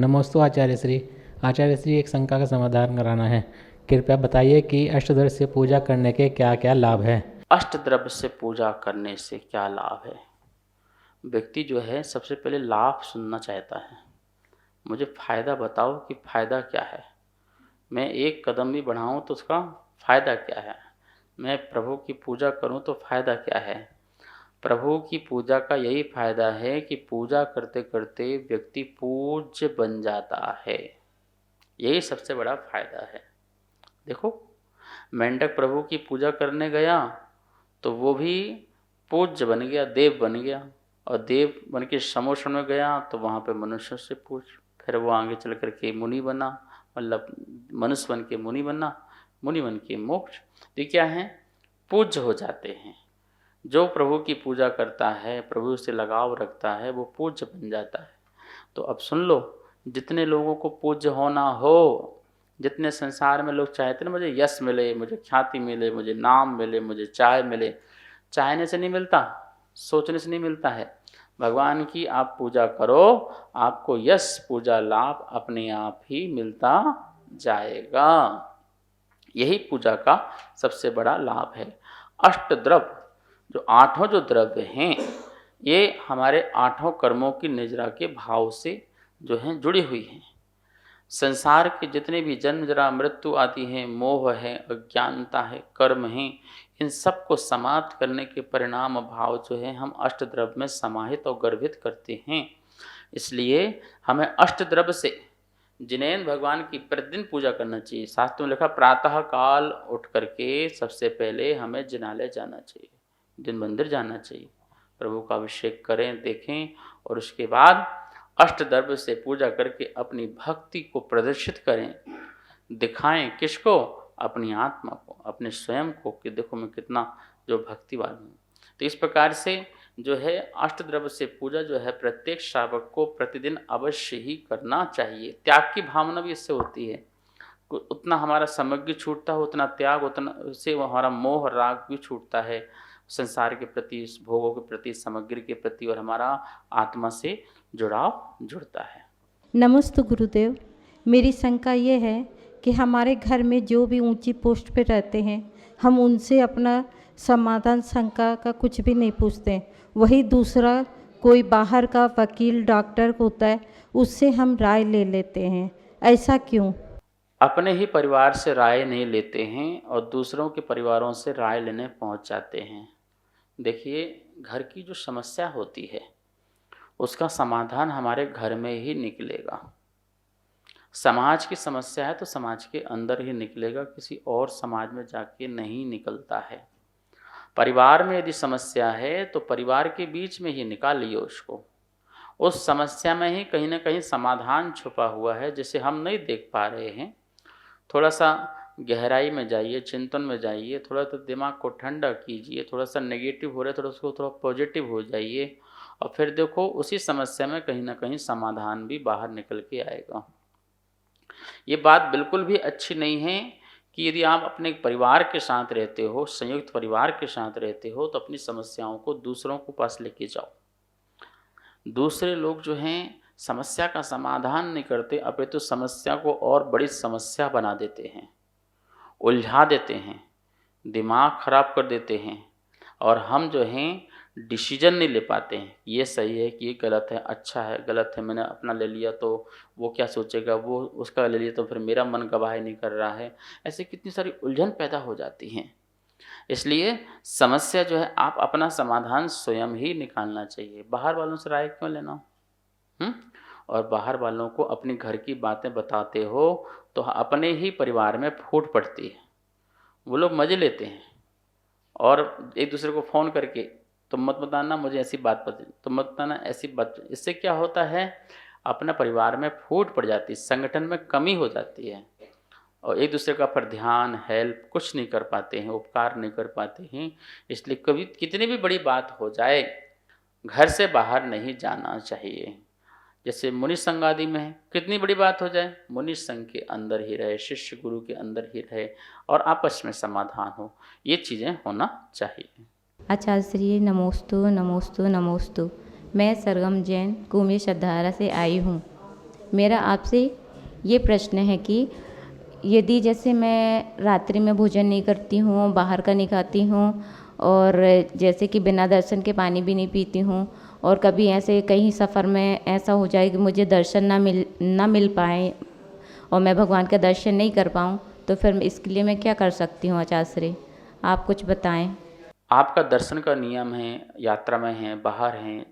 नमोस्तु आचार्य श्री। आचार्य श्री, एक शंका का समाधान कराना है। कृपया बताइए कि अष्टद्रव्य से पूजा करने के क्या क्या लाभ हैं। अष्टद्रव्य से पूजा करने से क्या लाभ है? व्यक्ति जो है सबसे पहले लाभ सुनना चाहता है। मुझे फ़ायदा बताओ कि फ़ायदा क्या है। मैं एक कदम भी बढ़ाऊं तो उसका फ़ायदा क्या है। मैं प्रभु की पूजा करूं तो फ़ायदा क्या है। प्रभु की पूजा का यही फ़ायदा है कि पूजा करते करते व्यक्ति पूज्य बन जाता है। यही सबसे बड़ा फ़ायदा है। देखो, मेंढक प्रभु की पूजा करने गया तो वो भी पूज्य बन गया, देव बन गया। और देव बन के समोषण में गया तो वहाँ पे मनुष्य से पूछ, फिर वो आगे चल कर के मुनि बना, मतलब मनुष्य बन के मुनि बना, मुनि बन के मोक्ष। तो क्या है, पूज्य हो जाते हैं। जो प्रभु की पूजा करता है, प्रभु से लगाव रखता है, वो पूज्य बन जाता है। तो अब सुन लो, जितने लोगों को पूज्य होना हो, जितने संसार में लोग चाहते हैं मुझे यश मिले, मुझे ख्याति मिले, मुझे नाम मिले, मुझे चाय मिले, चाहने से नहीं मिलता, सोचने से नहीं मिलता है। भगवान की आप पूजा करो, आपको यश पूजा लाभ अपने आप ही मिलता जाएगा। यही पूजा का सबसे बड़ा लाभ है। अष्टद्रव्य, जो आठों जो द्रव्य हैं, ये हमारे आठों कर्मों की निजरा के भाव से जो हैं जुड़ी हुई हैं। संसार के जितने भी जन्म जरा मृत्यु आती है, मोह है, अज्ञानता है, कर्म है, इन सब को समाप्त करने के परिणाम भाव जो है हम अष्टद्रव्य में समाहित और गर्भित करते हैं। इसलिए हमें अष्टद्रव्य से जिनेन्द्र भगवान की प्रतिदिन पूजा करना चाहिए। शास्त्र में लिखा, प्रातः काल उठ करके सबसे पहले हमें जिनालय जाना चाहिए, दिन मंदिर जाना चाहिए, प्रभु का अभिषेक करें, देखें, और उसके बाद अष्टद्रव्य से पूजा करके अपनी भक्ति को प्रदर्शित करें, दिखाएं। किसको? अपनी आत्मा को, अपने स्वयं को, कि देखो मैं कितना जो भक्तिवान हूँ। तो इस प्रकार से जो है अष्टद्रव्य से पूजा जो है प्रत्येक श्रावक को प्रतिदिन अवश्य ही करना चाहिए। त्याग की भावना भी इससे होती है। उतना हमारा सामग्री छूटता है, उतना त्याग, उतना से हमारा मोह राग भी छूटता है, संसार के प्रति, भोगों के प्रति, सामग्री के प्रति, और हमारा आत्मा से जुड़ाव जुड़ता है। नमस्ते गुरुदेव। मेरी शंका ये है कि हमारे घर में जो भी ऊंची पोस्ट पे रहते हैं, हम उनसे अपना समाधान शंका का कुछ भी नहीं पूछते। वही दूसरा कोई बाहर का वकील डॉक्टर होता है, उससे हम राय ले लेते हैं। ऐसा क्यों? अपने ही परिवार से राय नहीं लेते हैं और दूसरों के परिवारों से राय लेने पहुंच जाते हैं। देखिए, घर की जो समस्या होती है उसका समाधान हमारे घर में ही निकलेगा। समाज की समस्या है तो समाज के अंदर ही निकलेगा, किसी और समाज में जाके नहीं निकलता है। परिवार में यदि समस्या है तो परिवार के बीच में ही निकालिए उसको। उस समस्या में ही कहीं ना कहीं समाधान छुपा हुआ है, जिसे हम नहीं देख पा रहे हैं। थोड़ा सा गहराई में जाइए, चिंतन में जाइए, थोड़ा तो दिमाग को ठंडा कीजिए, थोड़ा सा नेगेटिव हो रहा है थोड़ा उसको थोड़ा पॉजिटिव हो जाइए, और फिर देखो उसी समस्या में कहीं ना कहीं समाधान भी बाहर निकल के आएगा। ये बात बिल्कुल भी अच्छी नहीं है कि यदि आप अपने परिवार के साथ रहते हो, संयुक्त परिवार के साथ रहते हो, तो अपनी समस्याओं को दूसरों के पास लेके जाओ। दूसरे लोग जो हैं समस्या का समाधान नहीं करते, अपितु समस्या को और बड़ी समस्या बना देते हैं, उलझा देते हैं, दिमाग खराब कर देते हैं, और हम जो हैं डिसीजन नहीं ले पाते हैं। ये सही है कि ये गलत है, अच्छा है, गलत है, मैंने अपना ले लिया तो वो क्या सोचेगा, वो उसका ले लिया तो फिर मेरा मन गवाही नहीं कर रहा है। ऐसे कितनी सारी उलझन पैदा हो जाती हैं। इसलिए समस्या जो है आप अपना समाधान स्वयं ही निकालना चाहिए। बाहर वालों से राय क्यों लेना? और बाहर वालों को अपनी घर की बातें बताते हो तो अपने ही परिवार में फूट पड़ती है। वो लोग मजे लेते हैं और एक दूसरे को फ़ोन करके, तुम मत बताना मुझे ऐसी बात पता, तुम मत बताना ऐसी बात। इससे क्या होता है, अपना परिवार में फूट पड़ जाती है, संगठन में कमी हो जाती है, और एक दूसरे का पर ध्यान, हेल्प कुछ नहीं कर पाते हैं, उपकार नहीं कर पाते हैं। इसलिए कभी कितनी भी बड़ी बात हो जाए, घर से बाहर नहीं जाना चाहिए। जैसे मुनि संघ आदि में है, कितनी बड़ी बात हो जाए, मुनि संघ के अंदर ही रहे, शिष्य गुरु के अंदर ही रहे, और आपस में समाधान हो। ये चीज़ें होना चाहिए। आचार्य श्री नमोस्तु नमोस्तु नमोस्तु। मैं सरगम जैन कुमे शब्दहारा से आई हूँ। मेरा आपसे ये प्रश्न है कि यदि जैसे मैं रात्रि में भोजन नहीं करती हूँ, बाहर का नहीं खाती हूँ और जैसे कि बिना दर्शन के पानी भी नहीं पीती हूँ और कभी ऐसे कहीं सफ़र में ऐसा हो जाए कि मुझे दर्शन ना मिल पाए और मैं भगवान का दर्शन नहीं कर पाऊँ, तो फिर इसके लिए मैं क्या कर सकती हूँ आचार्य? आप कुछ बताएं। आपका दर्शन का नियम है, यात्रा में हैं, बाहर हैं,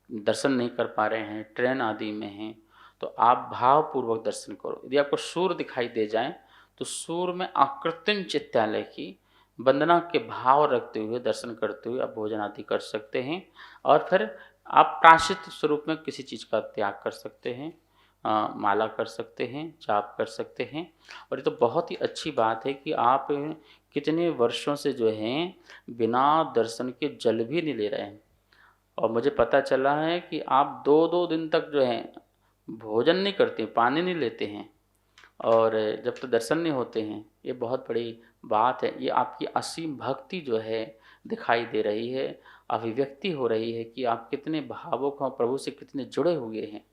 दर्शन नहीं कर पा रहे हैं, ट्रेन आदि में हैं, तो आप भावपूर्वक दर्शन करो। यदि आपको सूर्य दिखाई दे जाए तो सूर्य में अकृत्रिम चित्तालय की वंदना के भाव रखते हुए दर्शन करते हुए आप भोजन आदि कर सकते हैं। और फिर आप प्रायश्चित स्वरूप में किसी चीज़ का त्याग कर सकते हैं, माला कर सकते हैं, जाप कर सकते हैं। और ये तो बहुत ही अच्छी बात है कि आप कितने वर्षों से जो हैं बिना दर्शन के जल भी नहीं ले रहे हैं। और मुझे पता चला है कि आप 2-2 दिन तक जो है भोजन नहीं करते, पानी नहीं लेते हैं और जब तक दर्शन नहीं होते हैं। ये बहुत बड़ी बात है। ये आपकी असीम भक्ति जो है दिखाई दे रही है, अभिव्यक्ति हो रही है कि आप कितने भावुक हैं, प्रभु से कितने जुड़े हुए हैं।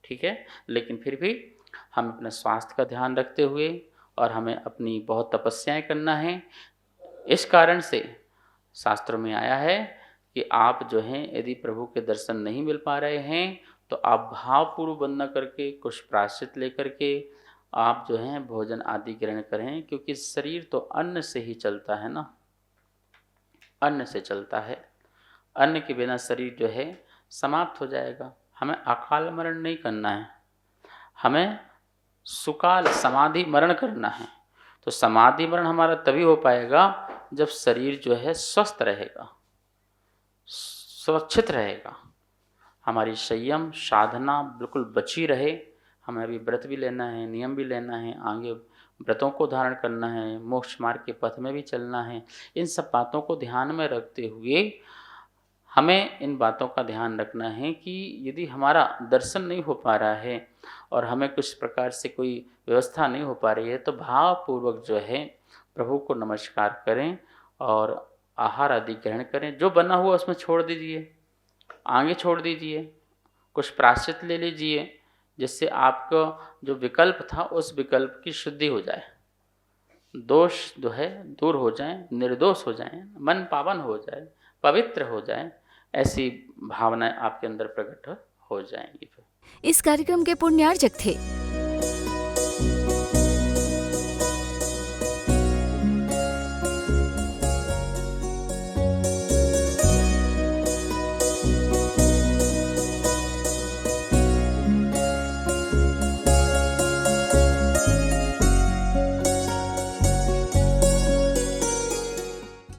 ठीक है, लेकिन फिर भी हम अपने स्वास्थ्य का ध्यान रखते हुए और हमें अपनी बहुत तपस्याएं करना है। इस कारण से शास्त्रों में आया है कि आप जो हैं यदि प्रभु के दर्शन नहीं मिल पा रहे हैं तो आप भावपूर्व वंदना करके कुछ प्रायश्चित लेकर के आप जो हैं भोजन आदि ग्रहण करें, क्योंकि शरीर तो अन्न से ही चलता है ना, अन्न से चलता है। अन्न के बिना शरीर जो है समाप्त हो जाएगा। हमें अकाल मरण नहीं करना है, हमें सुकाल समाधि मरण करना है। तो समाधि मरण हमारा तभी हो पाएगा जब शरीर जो है स्वस्थ रहेगा, सुरक्षित रहेगा, हमारी संयम साधना बिल्कुल बची रहे। हमें अभी व्रत भी लेना है, नियम भी लेना है, आगे व्रतों को धारण करना है, मोक्ष मार्ग के पथ में भी चलना है। इन सब बातों को ध्यान में रखते हुए हमें इन बातों का ध्यान रखना है कि यदि हमारा दर्शन नहीं हो पा रहा है और हमें कुछ प्रकार से कोई व्यवस्था नहीं हो पा रही है तो भावपूर्वक जो है प्रभु को नमस्कार करें और आहार आदि ग्रहण करें। जो बना हुआ उसमें छोड़ दीजिए, आगे छोड़ दीजिए, कुछ प्रायश्चित ले लीजिए जिससे आपका जो विकल्प था उस विकल्प की शुद्धि हो जाए, दोष जो है दूर हो जाएं, निर्दोष हो जाएं, मन पावन हो जाए, पवित्र हो जाए, ऐसी भावनाएं आपके अंदर प्रकट हो जाएंगी। इस कार्यक्रम के पुण्यार्चक थे